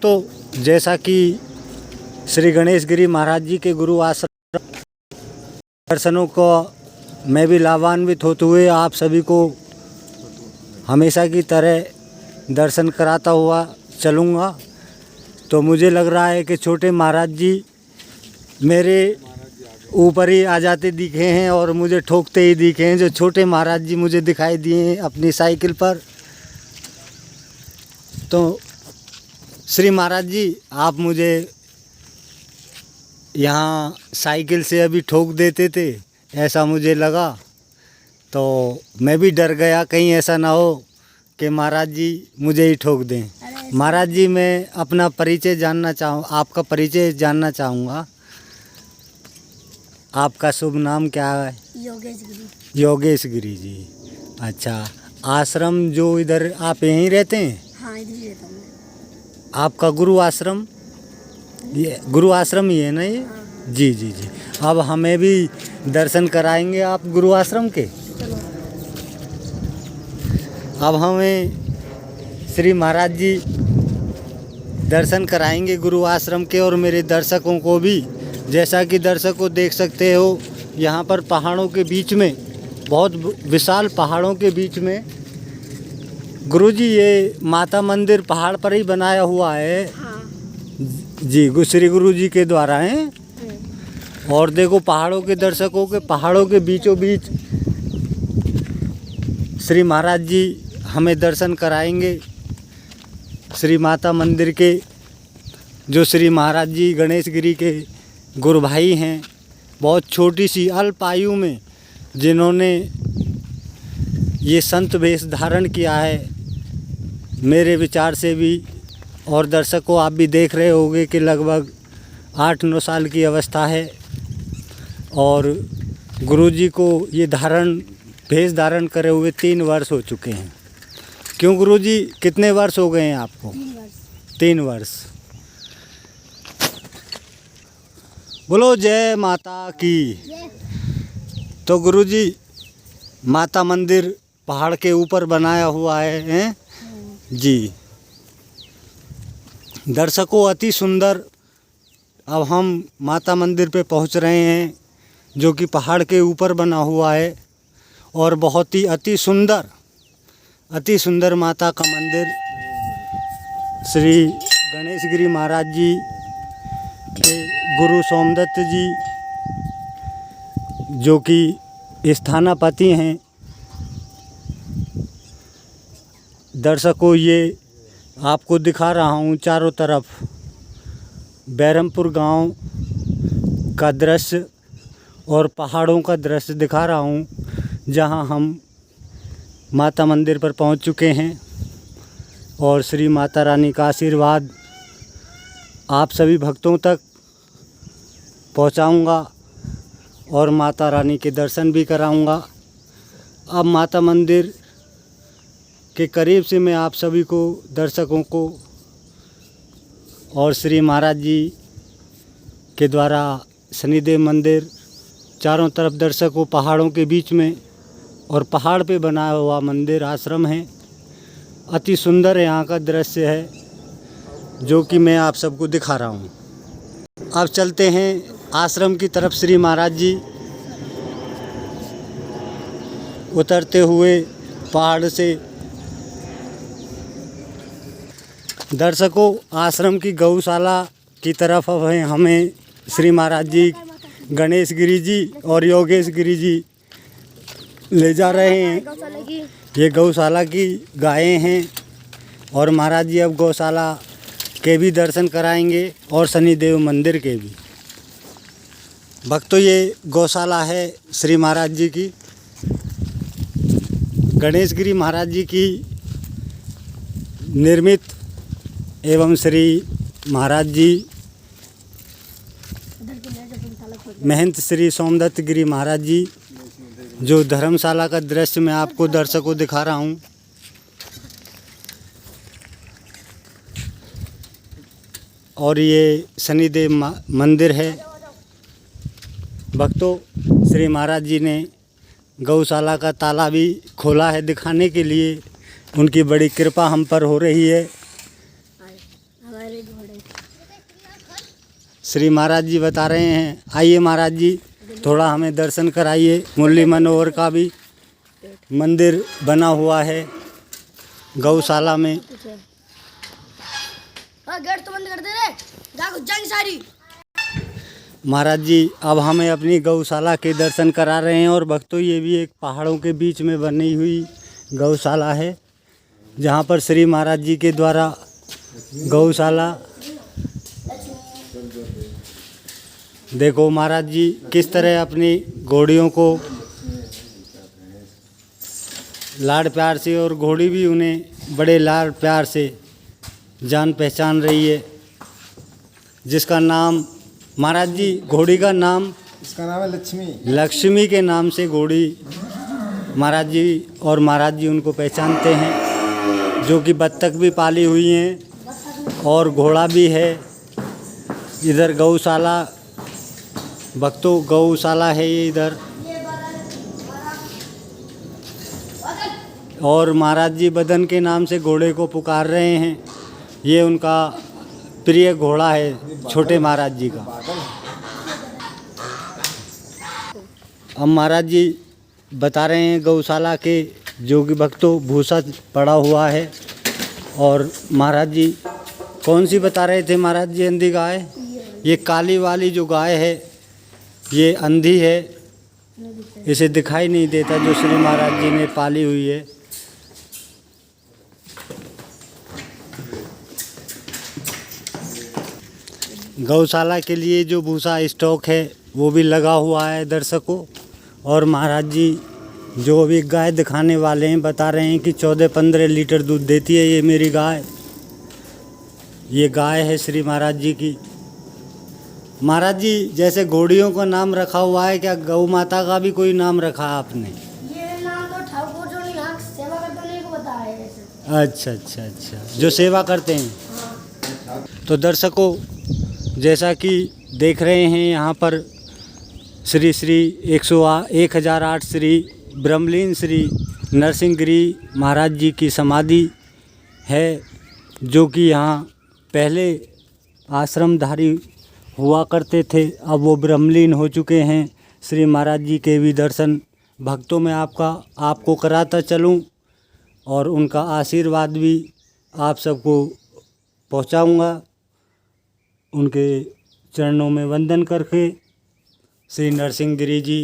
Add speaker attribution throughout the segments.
Speaker 1: भक्तों, जैसा कि श्री गणेश गिरी महाराज जी के गुरु आश्रम दर्शनों को मैं भी लाभान्वित होते हुए आप सभी को हमेशा की तरह दर्शन कराता हुआ चलूँगा। तो मुझे लग रहा है कि छोटे महाराज जी मेरे ऊपर ही आ जाते दिखे हैं और मुझे ठोकते ही दिखे हैं। जो छोटे महाराज जी मुझे दिखाई दिए हैं अपनी साइकिल पर, तो श्री महाराज जी आप मुझे यहाँ साइकिल से अभी ठोक देते थे, ऐसा मुझे लगा। तो मैं भी डर गया कहीं ऐसा ना हो कि महाराज जी मुझे ही ठोक दें। महाराज जी मैं अपना परिचय जानना आपका परिचय जानना चाहूँगा। आपका शुभ नाम क्या है?
Speaker 2: योगेश गिरी।
Speaker 1: योगेश गिरी जी। अच्छा, आश्रम जो इधर आप यहीं रहते हैं?
Speaker 2: हाँ, इधर ही रहता हूँ मैं।
Speaker 1: आपका गुरु आश्रम, ये गुरु आश्रम ही है ना ये?
Speaker 2: हाँ।
Speaker 1: जी जी जी। अब हमें भी दर्शन कराएंगे आप गुरु आश्रम के?
Speaker 2: चलो।
Speaker 1: अब हमें श्री महाराज जी दर्शन कराएंगे गुरु आश्रम के, और मेरे दर्शकों को भी। जैसा कि दर्शकों देख सकते हो, यहाँ पर पहाड़ों के बीच में, बहुत विशाल पहाड़ों के बीच में गुरुजी ये माता मंदिर पहाड़ पर ही बनाया हुआ है।
Speaker 2: हाँ।
Speaker 1: जी, श्री गुरु जी के द्वारा है। और देखो पहाड़ों के दर्शकों के, पहाड़ों के बीचों बीच श्री महाराज जी हमें दर्शन कराएंगे श्री माता मंदिर के, जो श्री महाराज जी गणेश गिरी के गुरु भाई हैं। बहुत छोटी सी अल्प आयु में जिन्होंने ये संत वेश धारण किया है, मेरे विचार से भी, और दर्शकों आप भी देख रहे होंगे कि लगभग 8-9 साल की अवस्था है। और गुरुजी को ये वेश धारण करे हुए 3 वर्ष हो चुके हैं। क्यों गुरुजी, कितने वर्ष हो गए हैं आपको?
Speaker 2: 3 वर्ष।
Speaker 1: 3 वर्ष। बोलो जय माता की। तो गुरुजी माता मंदिर पहाड़ के ऊपर बनाया हुआ है जी। दर्शकों अति सुंदर, अब हम माता मंदिर पे पहुंच रहे हैं, जो कि पहाड़ के ऊपर बना हुआ है, और बहुत ही अति सुंदर माता का मंदिर श्री गणेश गिरी महाराज जी के गुरु सोमदत्त जी, जो कि स्थानापति हैं। दर्शकों ये आपको दिखा रहा हूँ चारों तरफ बैरमपुर गांव का दृश्य और पहाड़ों का दृश्य दिखा रहा हूँ, जहां हम माता मंदिर पर पहुंच चुके हैं। और श्री माता रानी का आशीर्वाद आप सभी भक्तों तक पहुंचाऊंगा और माता रानी के दर्शन भी कराऊंगा। अब माता मंदिर के करीब से मैं आप सभी को, दर्शकों को, और श्री महाराज जी के द्वारा शनिदेव मंदिर, चारों तरफ दर्शकों पहाड़ों के बीच में, और पहाड़ पे बना हुआ मंदिर आश्रम है। अति सुंदर यहाँ का दृश्य है, जो कि मैं आप सबको दिखा रहा हूँ। अब चलते हैं आश्रम की तरफ। श्री महाराज जी उतरते हुए पहाड़ से। दर्शकों आश्रम की गौशाला की तरफ अब हमें श्री महाराज जी गणेश गिरी जी और योगेश गिरी जी ले जा रहे हैं। ये गौशाला की गायें हैं, और महाराज जी अब गौशाला के भी दर्शन कराएंगे और शनिदेव मंदिर के भी। भक्तों ये गौशाला है श्री महाराज जी की, गणेश गिरी महाराज जी की निर्मित, एवं श्री महाराज जी महंत श्री सोमदत्त गिरी महाराज जी, जो धर्मशाला का दृश्य मैं आपको दर्शकों दिखा रहा हूँ। और ये शनिदेव मंदिर है। भक्तों श्री महाराज जी ने गौशाला का ताला भी खोला है दिखाने के लिए। उनकी बड़ी कृपा हम पर हो रही है।
Speaker 2: हमारे मेरे घोड़े।
Speaker 1: श्री महाराज जी बता रहे हैं। आइए महाराज जी, थोड़ा हमें दर्शन कराइए। मुरली मनोहर का भी मंदिर बना हुआ है गौशाला में।
Speaker 2: हाँ, गेट तो बंद कर दे रे, जागो जंग सारी।
Speaker 1: महाराज जी अब हमें अपनी गौशाला के दर्शन करा रहे हैं। और भक्तों, ये भी एक पहाड़ों के बीच में बनी हुई गौशाला है, जहाँ पर श्री महाराज जी के द्वारा गौशाला। देखो महाराज जी किस तरह अपनी घोड़ियों को लाड़ प्यार से, और घोड़ी भी उन्हें बड़े लाड़ प्यार से जान पहचान रही है, जिसका नाम महाराज जी, घोड़ी का नाम,
Speaker 3: इसका नाम है लक्ष्मी।
Speaker 1: लक्ष्मी के नाम से घोड़ी महाराज जी, और महाराज जी उनको पहचानते हैं, जो कि बत्तख भी पाली हुई हैं और घोड़ा भी है। इधर गौशाला, भक्तों गौशाला है ये इधर। और महाराज जी बदन के नाम से घोड़े को पुकार रहे हैं। ये उनका प्रिय घोड़ा है छोटे महाराज जी का। अब महाराज जी बता रहे हैं गौशाला के, जो कि भक्तों भूसा पड़ा हुआ है। और महाराज जी कौन सी बता रहे थे महाराज जी? अंधी गाय। ये काली वाली जो गाय है ये अंधी है, इसे दिखाई नहीं देता, जो श्री महाराज जी ने पाली हुई है। गौशाला के लिए जो भूसा स्टॉक है वो भी लगा हुआ है दर्शकों। और महाराज जी जो अभी गाय दिखाने वाले हैं बता रहे हैं कि 14-15 लीटर दूध देती है ये मेरी गाय। ये गाय है श्री महाराज जी की। महाराज जी जैसे घोड़ियों का नाम रखा हुआ है, क्या गौ माता का भी कोई नाम रखा आपने?
Speaker 2: ये नाम तो ठाकुर जो यहाँ सेवा करते हैं को बताया है ऐसे।
Speaker 1: अच्छा अच्छा अच्छा, जो सेवा करते हैं।
Speaker 2: हाँ।
Speaker 1: तो दर्शकों जैसा कि देख रहे हैं यहाँ पर श्री 1008 श्री ब्रह्मलीन श्री नरसिंहगिरी महाराज जी की समाधि है, जो कि यहाँ पहले आश्रमधारी हुआ करते थे, अब वो ब्रह्मलीन हो चुके हैं। श्री महाराज जी के भी दर्शन भक्तों में आपको कराता चलूं, और उनका आशीर्वाद भी आप सबको पहुंचाऊंगा। उनके चरणों में वंदन करके श्री नरसिंहगिरी जी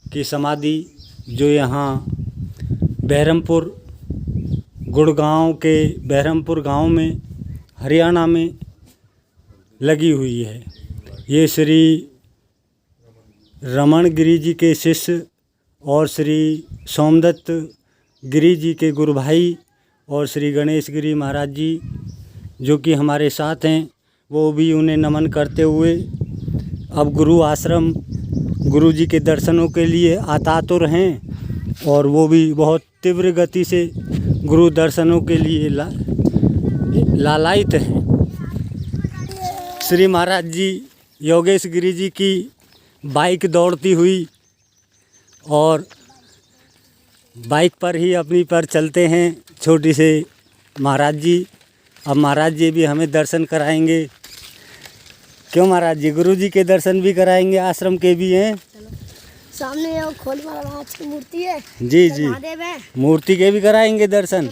Speaker 1: की समाधि, जो यहाँ बहरमपुर, गुड़गांव के बहरमपुर गांव में हरियाणा में लगी हुई है। ये श्री रमण गिरी जी के शिष्य और श्री सोमदत्त गिरी जी के गुरु भाई और श्री गणेश गिरी महाराज जी जो कि हमारे साथ हैं, वो भी उन्हें नमन करते हुए अब गुरु आश्रम गुरु जी के दर्शनों के लिए आतातुर हैं, और वो भी बहुत तीव्र गति से गुरु दर्शनों के लिए लालायित हैं। श्री महाराज जी योगेश गिरी जी की बाइक दौड़ती हुई, और बाइक पर ही अपनी पर चलते हैं छोटी से महाराज जी। अब महाराज जी भी हमें दर्शन कराएंगे। क्यों महाराज जी, गुरु जी के दर्शन भी कराएंगे, आश्रम के भी हैं।
Speaker 2: सामने वो खोल महाराज की मूर्ति है।
Speaker 1: जी जी,
Speaker 2: महादेव है,
Speaker 1: मूर्ति के भी कराएंगे दर्शन।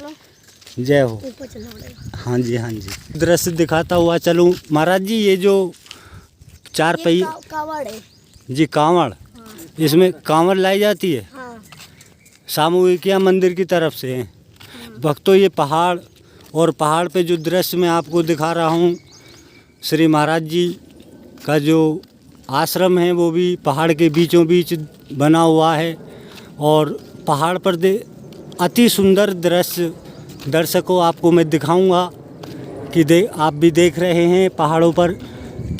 Speaker 1: जय हो।
Speaker 2: ऊपर चलना पड़ेगा।
Speaker 1: हाँ जी हाँ जी, दृश्य दिखाता हुआ चलूँ। महाराज जी ये जो 4 पहिए
Speaker 2: कावड़ है
Speaker 1: जी, कांवड़, इसमें कांवड़ लाई जाती है।
Speaker 2: हाँ।
Speaker 1: सामूहिकिया मंदिर की तरफ से हैं। भक्तों ये पहाड़, और पहाड़ पे जो दृश्य मैं आपको दिखा रहा हूँ, श्री महाराज जी का जो आश्रम है वो भी पहाड़ के बीचों बीच बना हुआ है। और पहाड़ पर अति सुंदर दृश्य दर्शकों आपको मैं दिखाऊंगा कि आप भी देख रहे हैं पहाड़ों पर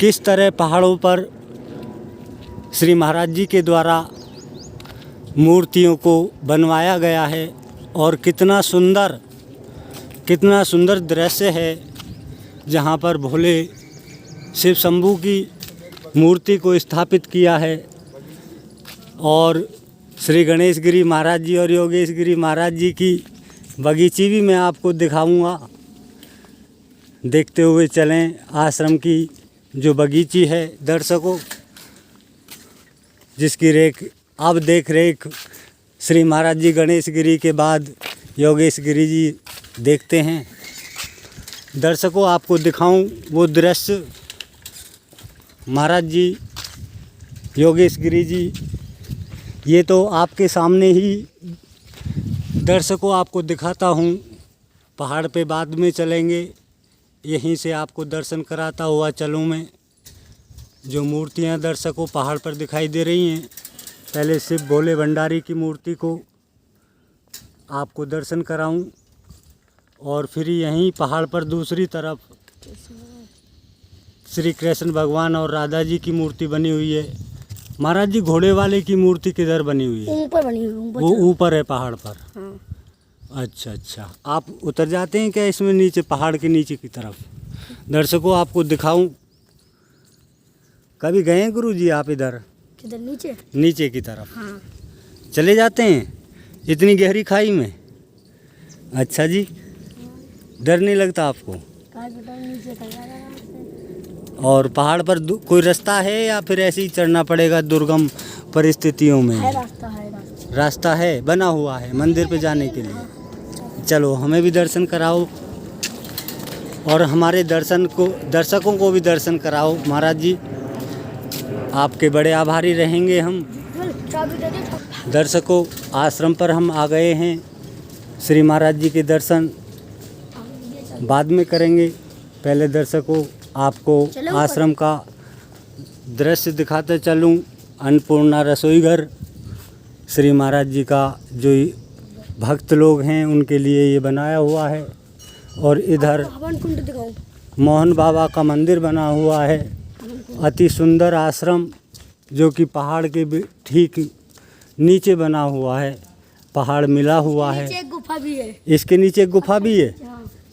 Speaker 1: किस तरह पहाड़ों पर श्री महाराज जी के द्वारा मूर्तियों को बनवाया गया है, और कितना सुंदर दृश्य है, जहाँ पर भोले शिव शंभू की मूर्ति को स्थापित किया है। और श्री गणेश गिरी महाराज जी और योगेश गिरी महाराज जी की बगीची भी मैं आपको दिखाऊंगा। देखते हुए चलें आश्रम की जो बगीची है दर्शकों, जिसकी अब देख रेख श्री महाराज जी गणेश गिरी के बाद योगेश गिरी जी देखते हैं। दर्शकों, आपको दिखाऊं वो दृश्य, महाराज जी योगेश गिरी जी, ये तो आपके सामने ही दर्शकों आपको दिखाता हूँ। पहाड़ पे बाद में चलेंगे, यहीं से आपको दर्शन कराता हुआ चलूँ मैं। जो मूर्तियाँ दर्शकों पहाड़ पर दिखाई दे रही हैं, पहले शिव भोले भंडारी की मूर्ति को आपको दर्शन कराऊं और फिर यहीं पहाड़ पर दूसरी तरफ श्री कृष्ण भगवान और राधा जी की मूर्ति बनी हुई है। महाराज जी घोड़े वाले की मूर्ति किधर बनी हुई है?
Speaker 2: ऊपर बनी हुई है,
Speaker 1: वो ऊपर है पहाड़ पर।
Speaker 2: हाँ।
Speaker 1: अच्छा, आप उतर जाते हैं क्या इसमें नीचे, पहाड़ के नीचे की तरफ? दर्शकों आपको दिखाऊं, कभी गए हैं गुरु जी आप इधर?
Speaker 2: किधर?
Speaker 1: नीचे की तरफ?
Speaker 2: हाँ।
Speaker 1: चले जाते हैं इतनी गहरी खाई में? अच्छा जी, डर नहीं लगता आपको? और पहाड़ पर कोई रास्ता है या फिर ऐसे ही चढ़ना पड़ेगा दुर्गम परिस्थितियों में? रास्ता है, बना हुआ है मंदिर पे जाने के लिए। चलो हमें भी दर्शन कराओ और हमारे दर्शकों को भी दर्शन कराओ। महाराज जी आपके बड़े आभारी रहेंगे हम। दर्शकों, आश्रम पर हम आ गए हैं। श्री महाराज जी के दर्शन बाद में करेंगे। पहले दर्शकों आपको आश्रम का दृश्य दिखाते चलूं। अन्नपूर्णा रसोई घर श्री महाराज जी का जो भक्त लोग हैं उनके लिए ये बनाया हुआ है। और इधर मोहन बाबा का मंदिर बना हुआ है। अति सुंदर आश्रम जो कि पहाड़ के ठीक नीचे बना हुआ है। पहाड़ मिला हुआ है।
Speaker 2: एक गुफा भी है।
Speaker 1: इसके नीचे एक गुफा भी है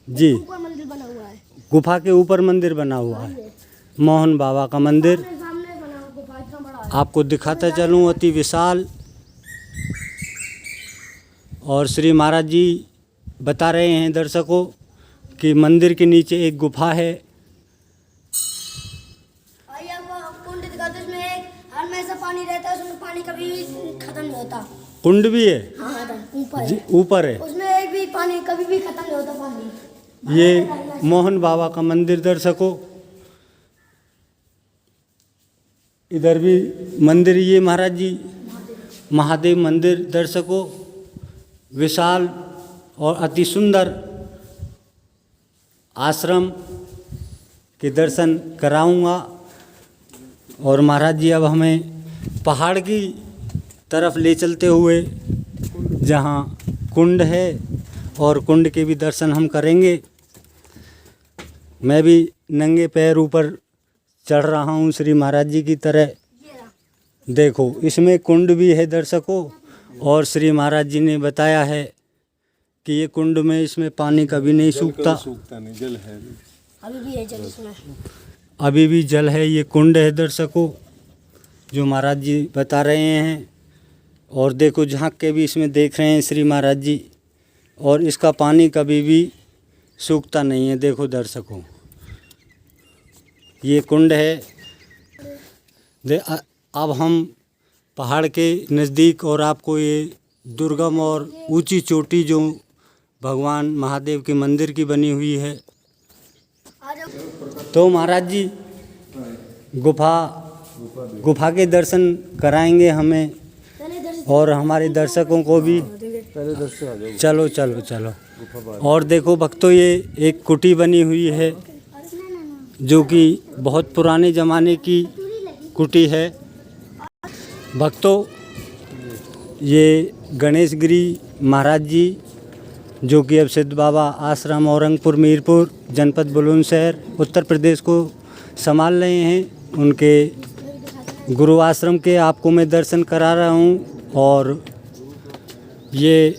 Speaker 1: जी।
Speaker 2: ऊपर मंदिर बना हुआ है।
Speaker 1: गुफा के ऊपर मंदिर बना हुआ है, मोहन बाबा का मंदिर।
Speaker 2: सामने बना गुफा इतना बड़ा है।
Speaker 1: आपको दिखाता चलूँ, अति विशाल। और श्री महाराज जी बता रहे हैं दर्शकों कि मंदिर के नीचे एक गुफा है।
Speaker 2: आइए आपको कुंड दिखाते हैं। इसमें एक हमेशा पानी रहता है, उसमें पानी कभी खत्म नहीं होता।
Speaker 1: कुंड भी है?
Speaker 2: हाँ, ऊपर
Speaker 1: जी,
Speaker 2: है।
Speaker 1: ऊपर है।
Speaker 2: उसमें एक भी पानी कभी भी खत्म नहीं होता पानी।
Speaker 1: ये मोहन बाबा का मंदिर दर्शकों। इधर भी मंदिर, ये महाराज जी महादेव मंदिर दर्शकों। विशाल और अति सुंदर आश्रम के दर्शन कराऊंगा। और महाराज जी अब हमें पहाड़ की तरफ ले चलते हुए, जहाँ कुंड है और कुंड के भी दर्शन हम करेंगे। मैं भी नंगे पैर ऊपर चढ़ रहा हूँ श्री महाराज जी की तरह। देखो इसमें कुंड भी है दर्शकों। और श्री महाराज जी ने बताया है कि ये कुंड में इसमें पानी कभी नहीं सूखता।
Speaker 3: नहीं, जल है
Speaker 2: अभी भी है जल इसमें।
Speaker 1: अभी भी जल है। ये कुंड है दर्शकों जो महाराज जी बता रहे हैं। और देखो झांक के भी इसमें देख रहे हैं श्री महाराज जी। और इसका पानी कभी भी सूखता नहीं है। देखो दर्शकों, ये कुंड है। अब हम पहाड़ के नज़दीक और आपको ये दुर्गम और ऊंची चोटी जो भगवान महादेव के मंदिर की बनी हुई है। तो महाराज जी गुफा के दर्शन कराएंगे हमें और हमारे दर्शकों को भी। चलो चलो चलो। और देखो भक्तों, ये एक कुटी बनी हुई है जो कि बहुत पुराने ज़माने की कुटी है। भक्तों, ये गणेश गिरी महाराज जी जो कि अब सिद्ध बाबा आश्रम औरंगपुर मीरपुर जनपद बुलंदशहर उत्तर प्रदेश को संभाल रहे हैं, उनके गुरु आश्रम के आपको मैं दर्शन करा रहा हूँ। और ये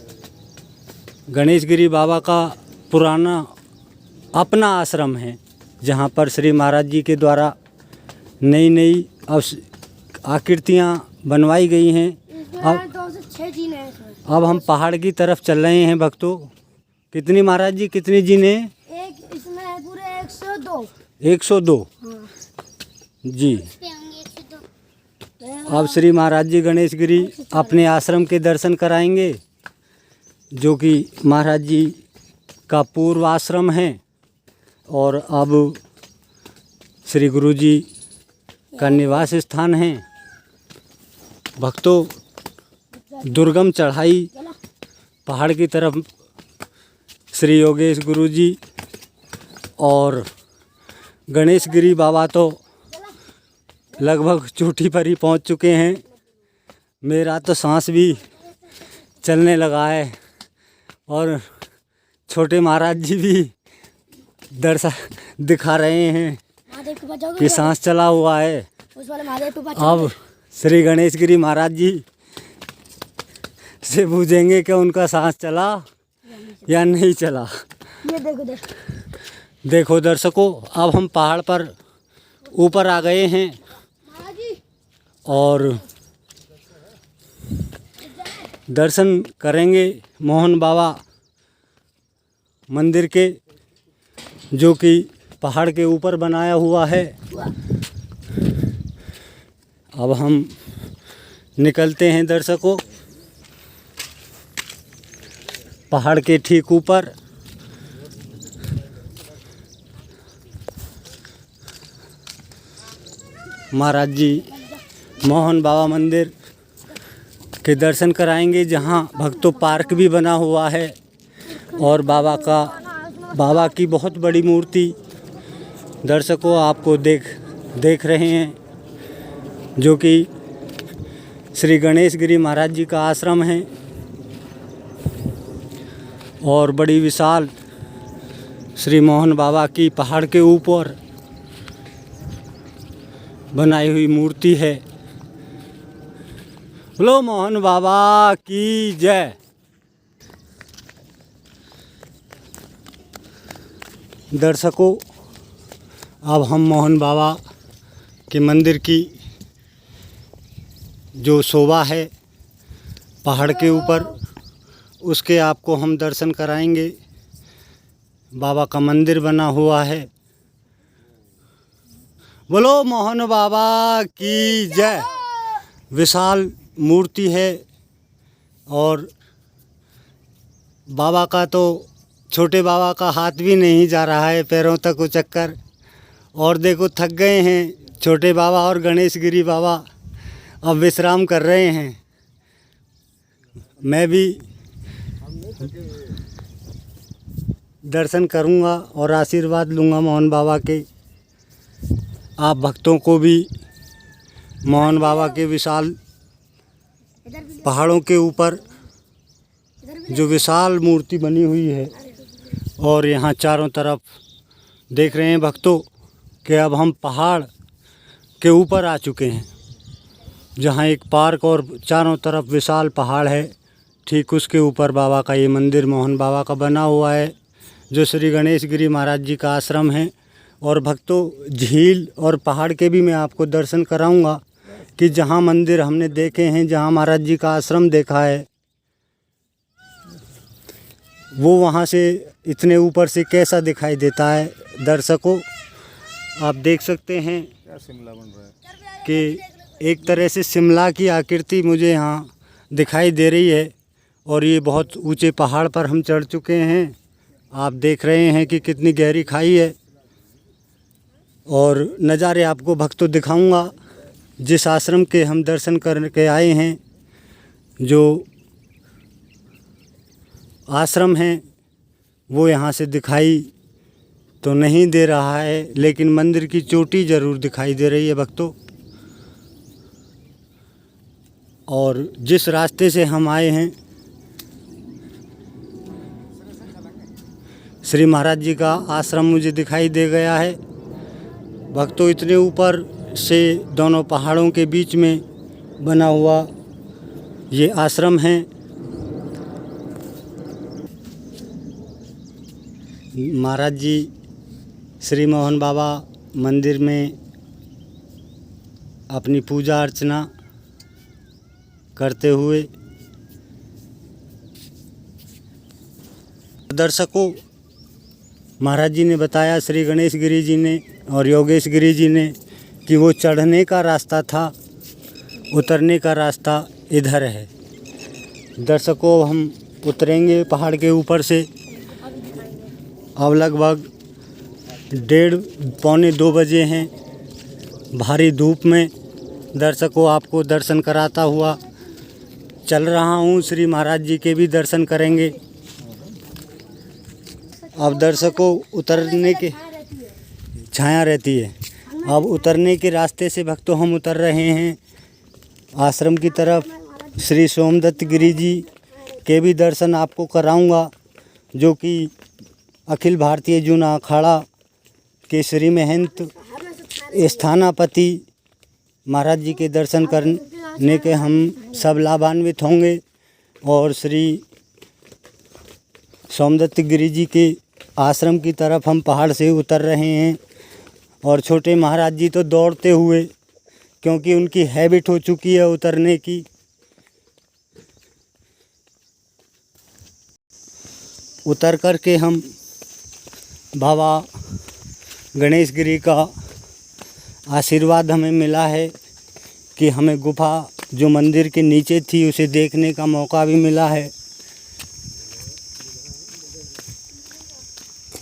Speaker 1: गणेश गिरी बाबा का पुराना अपना आश्रम है जहाँ पर श्री महाराज जी के द्वारा नई नई आकृतियाँ बनवाई गई हैं। अब हम पहाड़ की तरफ चल रहे हैं भक्तों। कितनी महाराज जी, कितनी जीने?
Speaker 2: एक इसमें पूरे
Speaker 1: 102
Speaker 2: हाँ।
Speaker 1: जी। अब श्री महाराज जी गणेश गिरी अपने आश्रम के दर्शन कराएंगे, जो कि महाराज जी का पूर्व आश्रम है और अब श्री गुरु जी का निवास स्थान है। भक्तों, दुर्गम चढ़ाई पहाड़ की तरफ श्री योगेश गुरु जी और गणेश गिरी बाबा तो लगभग चोटी पर ही पहुंच चुके हैं। मेरा तो सांस भी चलने लगा है और छोटे महाराज जी भी दर्शन दिखा रहे हैं
Speaker 2: महादेव के पास जाओगे
Speaker 1: कि सांस चला हुआ है।
Speaker 2: उस वाले महादेव के पास
Speaker 1: अब श्री गणेश गिरी महाराज जी से पूछेंगे कि उनका सांस चला या नहीं चला।
Speaker 2: ये देखो
Speaker 1: देखो दर्शकों, अब हम पहाड़ पर ऊपर आ गए हैं
Speaker 2: महाराज जी।
Speaker 1: और दर्शन करेंगे मोहन बाबा मंदिर के, जो कि पहाड़ के ऊपर बनाया हुआ है। अब हम निकलते हैं दर्शकों पहाड़ के ठीक ऊपर। महाराज जी मोहन बाबा मंदिर के दर्शन कराएंगे, जहां भक्तों पार्क भी बना हुआ है और बाबा की बहुत बड़ी मूर्ति दर्शकों आपको देख रहे हैं, जो कि श्री गणेश गिरी महाराज जी का आश्रम है और बड़ी विशाल श्री मोहन बाबा की पहाड़ के ऊपर बनाई हुई मूर्ति है। बोलो मोहन बाबा की जय। दर्शकों, अब हम मोहन बाबा के मंदिर की जो शोभा है पहाड़ के ऊपर, उसके आपको हम दर्शन कराएंगे। बाबा का मंदिर बना हुआ है। बोलो मोहन बाबा की जय। विशाल मूर्ति है और बाबा का तो छोटे बाबा का हाथ भी नहीं जा रहा है पैरों तक उचक्कर, और देखो थक गए हैं छोटे बाबा और गणेश गिरी बाबा अब विश्राम कर रहे हैं। मैं भी दर्शन करूंगा और आशीर्वाद लूँगा मोहन बाबा के। आप भक्तों को भी मोहन बाबा के विशाल पहाड़ों के ऊपर जो विशाल मूर्ति बनी हुई है, और यहाँ चारों तरफ देख रहे हैं भक्तों कि अब हम पहाड़ के ऊपर आ चुके हैं, जहाँ एक पार्क और चारों तरफ विशाल पहाड़ है। ठीक उसके ऊपर बाबा का ये मंदिर मोहन बाबा का बना हुआ है, जो श्री गणेश गिरी महाराज जी का आश्रम है। और भक्तों, झील और पहाड़ के भी मैं आपको दर्शन कराऊंगा कि जहाँ मंदिर हमने देखे हैं, जहाँ महाराज जी का आश्रम देखा है, वो वहाँ से इतने ऊपर से कैसा दिखाई देता है। दर्शकों, आप देख सकते हैं
Speaker 3: शिमला बन रहा है
Speaker 1: कि एक तरह से शिमला की आकृति मुझे यहाँ दिखाई दे रही है, और ये बहुत ऊंचे पहाड़ पर हम चढ़ चुके हैं। आप देख रहे हैं कि कितनी गहरी खाई है, और नज़ारे आपको भक्तों दिखाऊंगा जिस आश्रम के हम दर्शन करके आए हैं। जो आश्रम है वो यहाँ से दिखाई तो नहीं दे रहा है, लेकिन मंदिर की चोटी ज़रूर दिखाई दे रही है भक्तों। और जिस रास्ते से हम आए हैं, श्री महाराज जी का आश्रम मुझे दिखाई दे गया है भक्तों। इतने ऊपर से दोनों पहाड़ों के बीच में बना हुआ ये आश्रम है। महाराज जी श्री मोहन बाबा मंदिर में अपनी पूजा अर्चना करते हुए। दर्शकों, महाराज जी ने बताया, श्री गणेश गिरी जी ने और योगेश गिरी जी ने कि वो चढ़ने का रास्ता था, उतरने का रास्ता इधर है। दर्शकों, हम उतरेंगे पहाड़ के ऊपर से। अब लगभग 1:30-2 बजे हैं। भारी धूप में दर्शकों आपको दर्शन कराता हुआ चल रहा हूँ। श्री महाराज जी के भी दर्शन करेंगे। अब दर्शकों उतरने के छाया रहती है। अब उतरने के रास्ते से भक्तों हम उतर रहे हैं आश्रम की तरफ। श्री सोमदत्त गिरी जी के भी दर्शन आपको कराऊंगा, जो कि अखिल भारतीय जूना अखाड़ा के श्री महंत स्थानापति महाराज जी के दर्शन करने के हम सब लाभान्वित होंगे। और श्री सोमदत्त गिरी जी के आश्रम की तरफ हम पहाड़ से उतर रहे हैं। और छोटे महाराज जी तो दौड़ते हुए, क्योंकि उनकी हैबिट हो चुकी है उतरने की। उतर कर के हम बाबा गणेश गिरी का आशीर्वाद हमें मिला है कि हमें गुफा जो मंदिर के नीचे थी उसे देखने का मौका भी मिला है।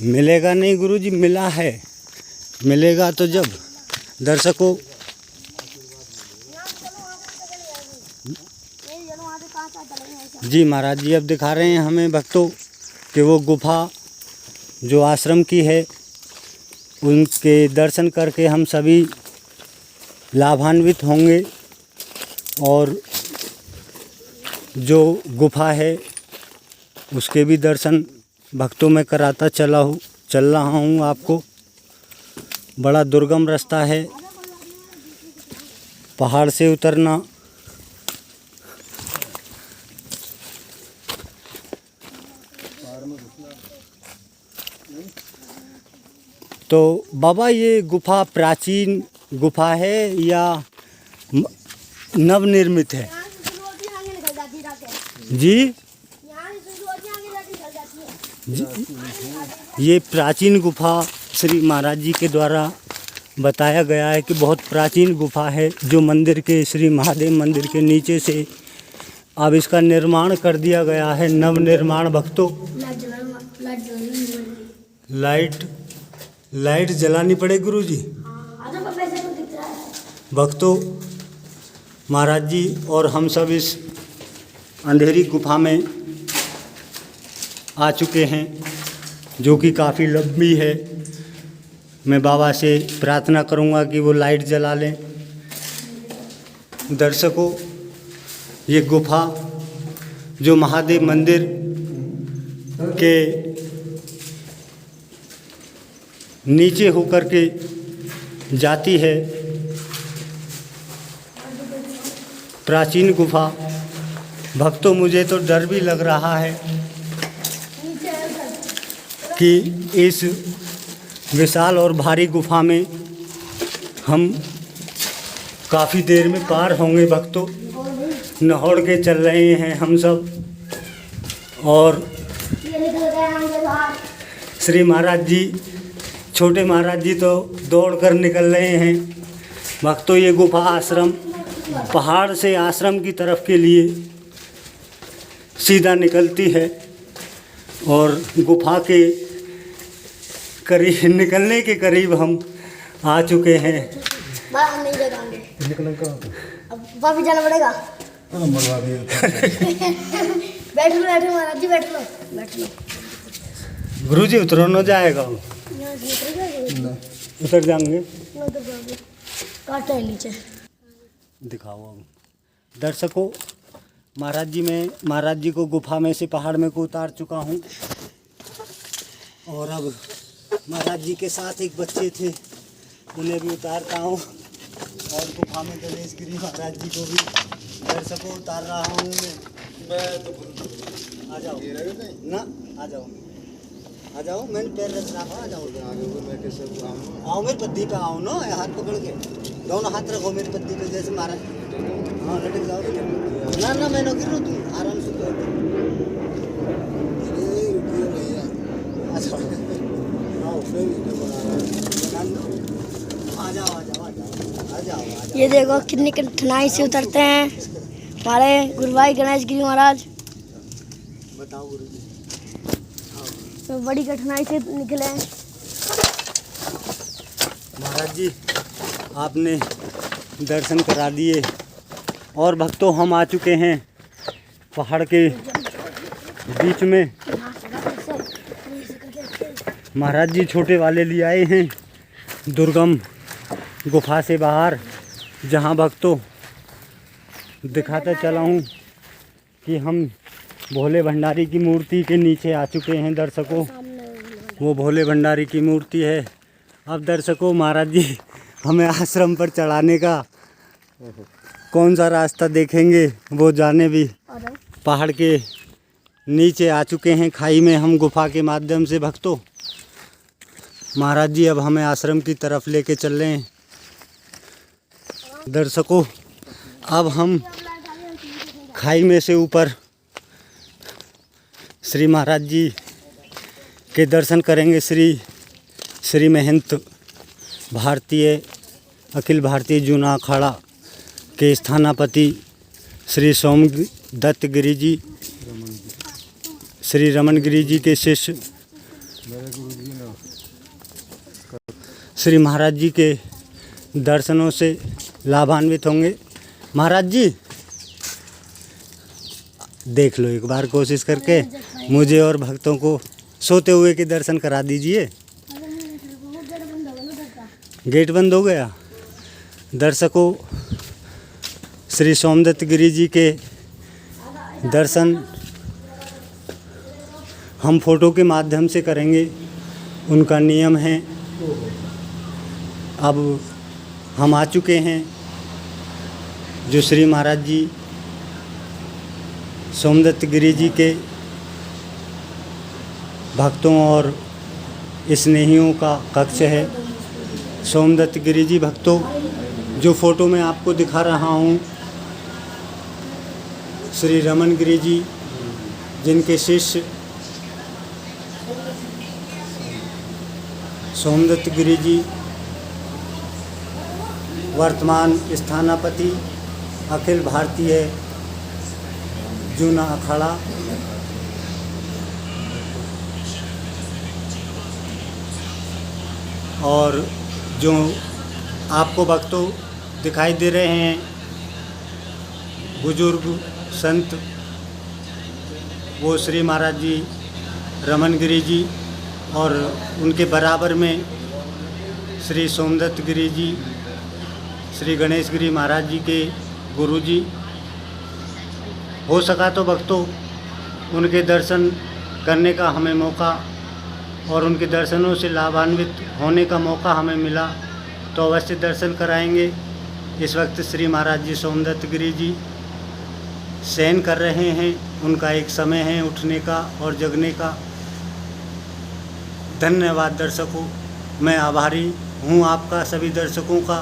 Speaker 1: मिलेगा नहीं गुरुजी, मिला है। मिलेगा तो जब दर्शकों जी महाराज जी अब दिखा रहे हैं हमें भक्तों कि वो गुफा जो आश्रम की है, उनके दर्शन करके हम सभी लाभान्वित होंगे। और जो गुफा है उसके भी दर्शन भक्तों में कराता चल रहा हूँ आपको। बड़ा दुर्गम रास्ता है पहाड़ से उतरना। तो बाबा ये गुफा प्राचीन गुफा है या नवनिर्मित है? जी ये प्राचीन गुफा श्री महाराज जी के द्वारा बताया गया है कि बहुत प्राचीन गुफा है, जो मंदिर के श्री महादेव मंदिर के नीचे से अब इसका निर्माण कर दिया गया है। नवनिर्माण भक्तों, लाइट जलानी पड़े गुरुजी। भक्तों, महाराज जी और हम सब इस अंधेरी गुफा में आ चुके हैं, जो कि काफ़ी लंबी है। मैं बाबा से प्रार्थना करूंगा कि वो लाइट जला लें। दर्शकों, ये गुफा जो महादेव मंदिर के नीचे होकर के जाती है, प्राचीन गुफा। भक्तों, मुझे तो डर भी लग रहा है कि इस विशाल और भारी गुफा में हम काफ़ी देर में पार होंगे। भक्तों, नहौड़ के चल रहे हैं हम सब। और श्री महाराज जी, छोटे महाराज जी तो दौड़ कर निकल रहे हैं। भक्तों, ये गुफा आश्रम पहाड़ से आश्रम की तरफ के लिए सीधा निकलती है। और गुफा के करीब निकलने के करीब हम आ चुके हैं।
Speaker 2: हम नहीं जगाएंगे, अब वापस जाना पड़ेगा। बैठ लो महाराज जी, बैठ लो।
Speaker 1: गुरुजी उतरो न जाएगा, उतर जाएंगे।
Speaker 2: काटा है नीचे।
Speaker 1: दिखाओ अब दर्शकों, महाराज जी को गुफा में से पहाड़ में को उतार चुका हूँ। और अब महाराज जी के साथ एक बच्चे थे, उन्हें भी उतारता हूँ। और गुफा में गणेश गिरी महाराज जी को भी दर्शकों उतार रहा हूँ मैं। आ जाओ ना, आ जाओ, मैंने पैर रख रहा था। आ जाओ, आओ मेरी पत्ती पे आओ ना, हाथ पकड़ के दोनों हाथ रखो मेरी पत्ती पे, जैसे महाराज। हाँ, लटक जाओ ना, मैं ना गिर रहा, तुम आराम से आ जाओ।
Speaker 2: ये देखो कितनी कठिनाई से उतरते हैं हमारे गुरु भाई गणेश गिरी महाराज। तो बड़ी कठिनाई से निकले हैं।
Speaker 1: महाराज जी आपने दर्शन करा दिए और भक्तों हम आ चुके हैं पहाड़ के बीच में। महाराज जी छोटे वाले लिए आए हैं दुर्गम गुफा से बाहर, जहां भक्तों दिखाता चला हूं कि हम भोले भंडारी की मूर्ति के नीचे आ चुके हैं दर्शकों। वो भोले भंडारी की मूर्ति है। अब दर्शकों महाराज जी हमें आश्रम पर चढ़ाने का कौन सा रास्ता देखेंगे वो जाने भी। पहाड़ के नीचे आ चुके हैं खाई में हम गुफा के माध्यम से भक्तों। महाराज जी अब हमें आश्रम की तरफ लेके चल रहे हैं दर्शकों। अब हम खाई में से ऊपर श्री महाराज जी के दर्शन करेंगे। श्री महंत भारतीय अखिल भारतीय जूना अखाड़ा के स्थानापति श्री सोमदत्त गिरी जी, श्री रमन गिरी जी के शिष्य श्री महाराज जी के दर्शनों से लाभान्वित होंगे। महाराज जी देख लो एक बार कोशिश करके मुझे और भक्तों को सोते हुए के दर्शन करा दीजिए। गेट बंद हो गया। दर्शकों श्री सोमदत्त गिरी जी के दर्शन हम फोटो के माध्यम से करेंगे, उनका नियम है। अब हम आ चुके हैं जो श्री महाराज जी सोमदत्त गिरी जी के भक्तों और स्नेहियों का कक्ष है। सोमदत्त गिरी जी भक्तों जो फ़ोटो में आपको दिखा रहा हूँ श्री रमन गिरी जी, जिनके शिष्य सोमदत्त गिरी जी वर्तमान स्थानापति अखिल भारतीय जूना अखाड़ा। और जो आपको भक्तों दिखाई दे रहे हैं बुजुर्ग संत, वो श्री महाराज जी रमन गिरी जी और उनके बराबर में श्री सोमदत्त गिरी जी, श्री गणेश गिरी महाराज जी के गुरु जी। हो सका तो भक्तों उनके दर्शन करने का हमें मौका और उनके दर्शनों से लाभान्वित होने का मौका हमें मिला तो अवश्य दर्शन कराएंगे। इस वक्त श्री महाराज जी सोमदत्त गिरी जी शयन कर रहे हैं, उनका एक समय है उठने का और जगने का। धन्यवाद दर्शकों, मैं आभारी हूँ आपका सभी दर्शकों का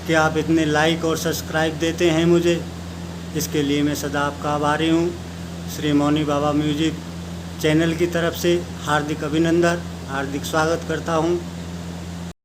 Speaker 1: कि आप इतने लाइक और सब्सक्राइब देते हैं मुझे। इसके लिए मैं सदा आपका आभारी हूँ। श्री मौनी बाबा म्यूजिक चैनल की तरफ से हार्दिक अभिनंदन, हार्दिक स्वागत करता हूँ।